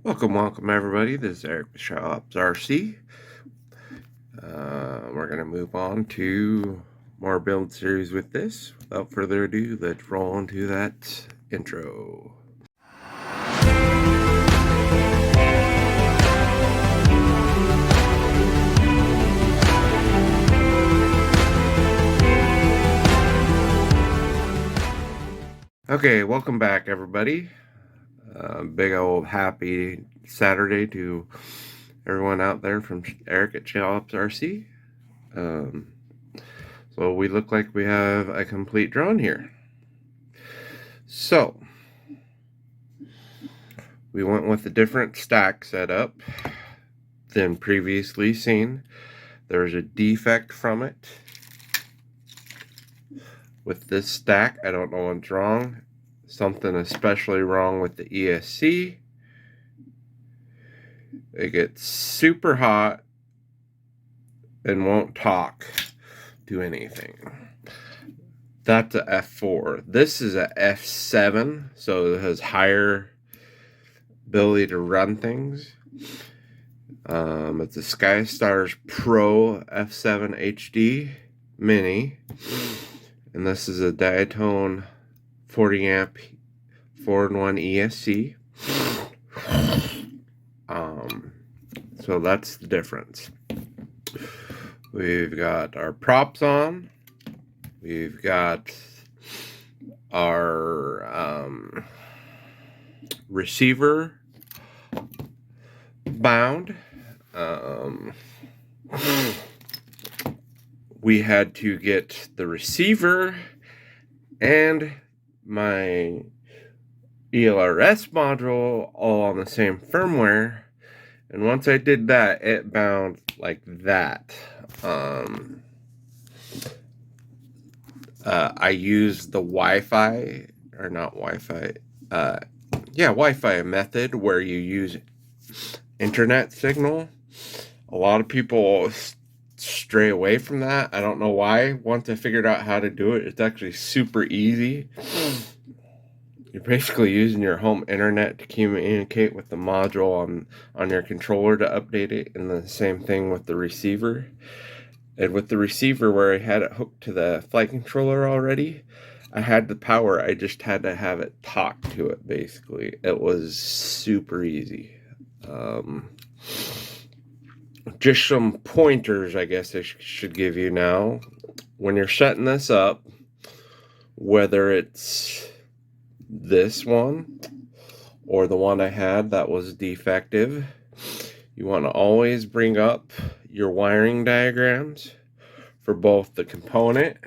Welcome everybody. This is Eric with Shops RC. We're going to move on to more build series with this. Without further ado, let's roll into that intro. Okay, welcome back everybody. Big old happy Saturday to everyone out there from Eric at Shops RC. So we look like we have a complete drone here. So we went with a different stack setup than previously seen. There's a defect from it with this stack. I don't know what's wrong. Something especially wrong with the ESC. It gets super hot and won't talk to anything. That's a F4. This is a F7, so it has higher ability to run things. It's a SkyStars Pro F7 HD Mini, and this is a Diatone 40 amp 4-in-1 ESC. So that's the difference. We've got our props on. We've got our receiver bound. We had to get the receiver and my ELRS module all on the same firmware, and once I did that, it bound like that. I used the Wi-Fi, or not Wi-Fi, Wi-Fi method where you use internet signal. A lot of people stray away from that. I don't know why. Once I figured out how to do it, it's actually super easy. You're basically using your home internet to communicate with the module on your controller to update it, and the same thing with the receiver. And with the receiver, where I had it hooked to the flight controller already, I had the power. I just had to have it talk to it, basically. It was super easy. Just some pointers, I guess I should give you now. When you're setting this up, whether it's this one or the one I had that was defective, you want to always bring up your wiring diagrams for both the component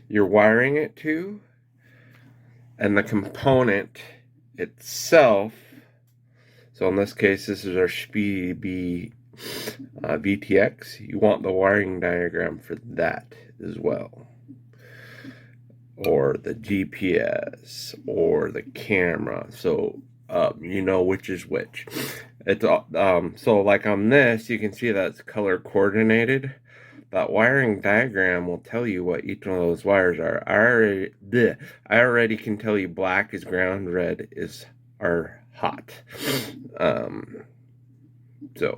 you're wiring it to and the component itself. So in this case, this is our Speedy VTX. You want the wiring diagram for that as well, or the GPS, or the camera, so you know which is which. It's so like on this, you can see that it's color coordinated. That wiring diagram will tell you what each one of those wires are. I already can tell you black is ground, red are hot.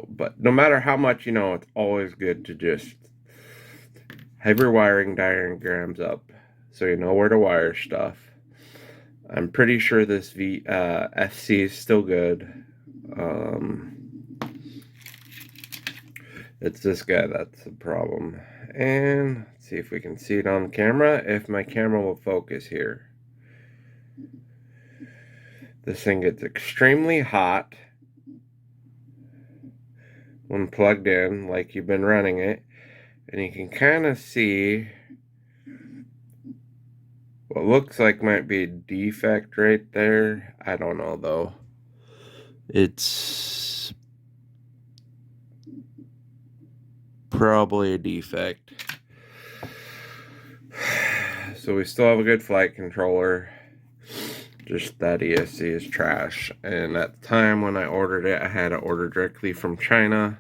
But no matter how much you know, it's always good to just have your wiring diagrams up so you know where to wire stuff. I'm pretty sure this FC is still good. It's this guy that's the problem. And let's see if we can see it on camera, if my camera will focus here. This thing gets extremely hot when plugged in, like you've been running it, and you can kind of see what looks like might be a defect right there. I don't know though. It's probably a defect. So we still have a good flight controller. Just that ESC is trash. And at the time when I ordered it, I had it ordered directly from China.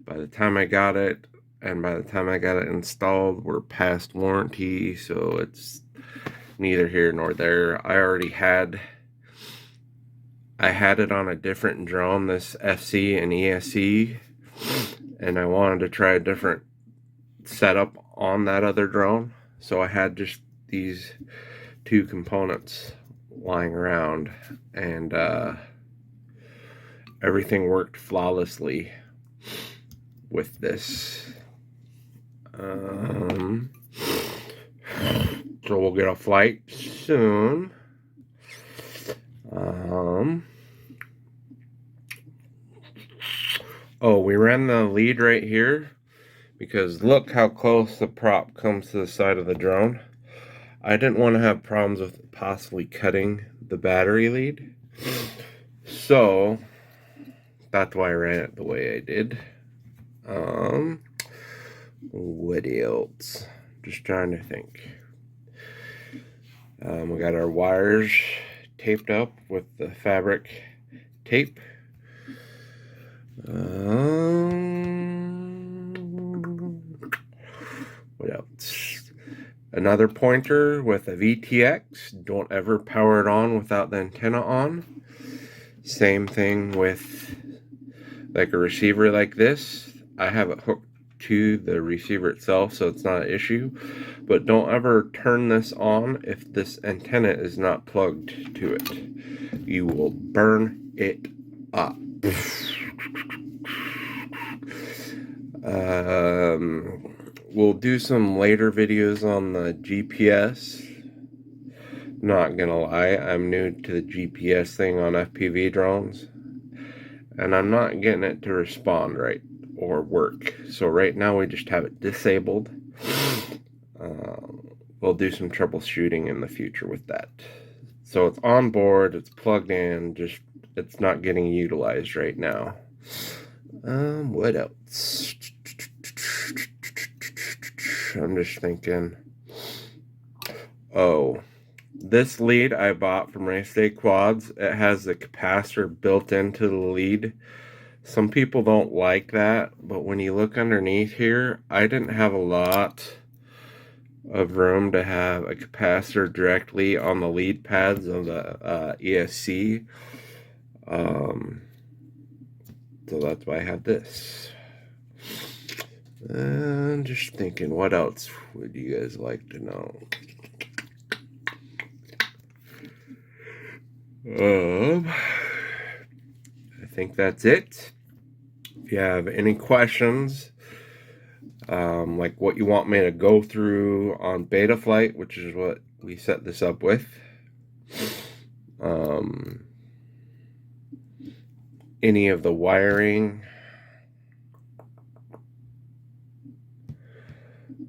By the time I got it, and by the time I got it installed, we're past warranty, so it's neither here nor there. I already had I had it on a different drone, this FC and ESC, and I wanted to try a different setup on that other drone. So I had just these two components lying around, and everything worked flawlessly with this. So we'll get a flight soon. Oh, we ran the lead right here because look how close the prop comes to the side of the drone. I didn't want to have problems with possibly cutting the battery lead. So that's why I ran it the way I did. What else? Just trying to think. We got our wires taped up with the fabric tape. What else? Another pointer with a VTX. Don't ever power it on without the antenna on. Same thing with like a receiver like this. I have it hooked to the receiver itself, so it's not an issue. But don't ever turn this on if this antenna is not plugged to it. You will burn it up. We'll do some later videos on the GPS. Not gonna lie, I'm new to the GPS thing on FPV drones, and I'm not getting it to respond right or work. So right now we just have it disabled. We'll do some troubleshooting in the future with that. So it's on board, it's plugged in, just it's not getting utilized right now. What else? I'm just thinking. Oh, this lead I bought from Race Day Quads. It has the capacitor built into the lead. Some people don't like that, but when you look underneath here, I didn't have a lot of room to have a capacitor directly on the lead pads of the ESC. So that's why I have this. And just thinking, what else would you guys like to know? I think that's it. If you have any questions, like what you want me to go through on Betaflight, which is what we set this up with, any of the wiring,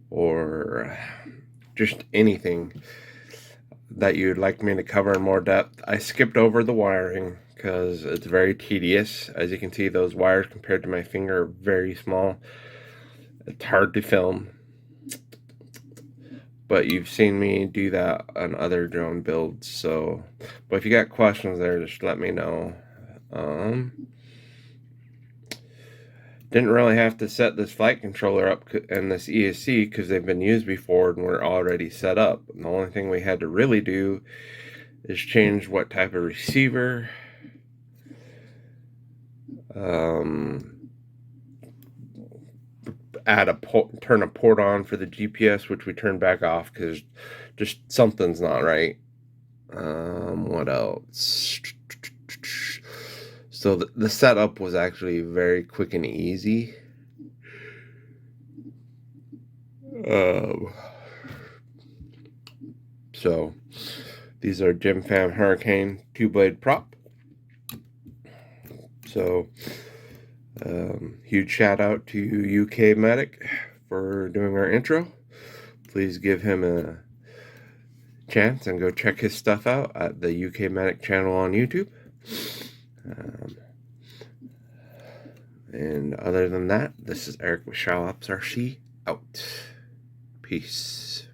or just anything that you'd like me to cover in more depth. I skipped over the wiring because it's very tedious. As you can see, those wires compared to my finger are very small. It's hard to film, but you've seen me do that on other drone builds. So, but if you got questions there, just let me know. Didn't really have to set this flight controller up and this ESC because they've been used before and we're already set up. And the only thing we had to really do is change what type of receiver, turn a port on for the GPS, which we turned back off because just something's not right. What else? So the setup was actually very quick and easy. So these are Jim Fam Hurricane 2-blade prop. So huge shout out to UK Medic for doing our intro. Please give him a chance and go check his stuff out at the UK Medic channel on YouTube. And other than that, this is Eric with Shallops RC out. Peace.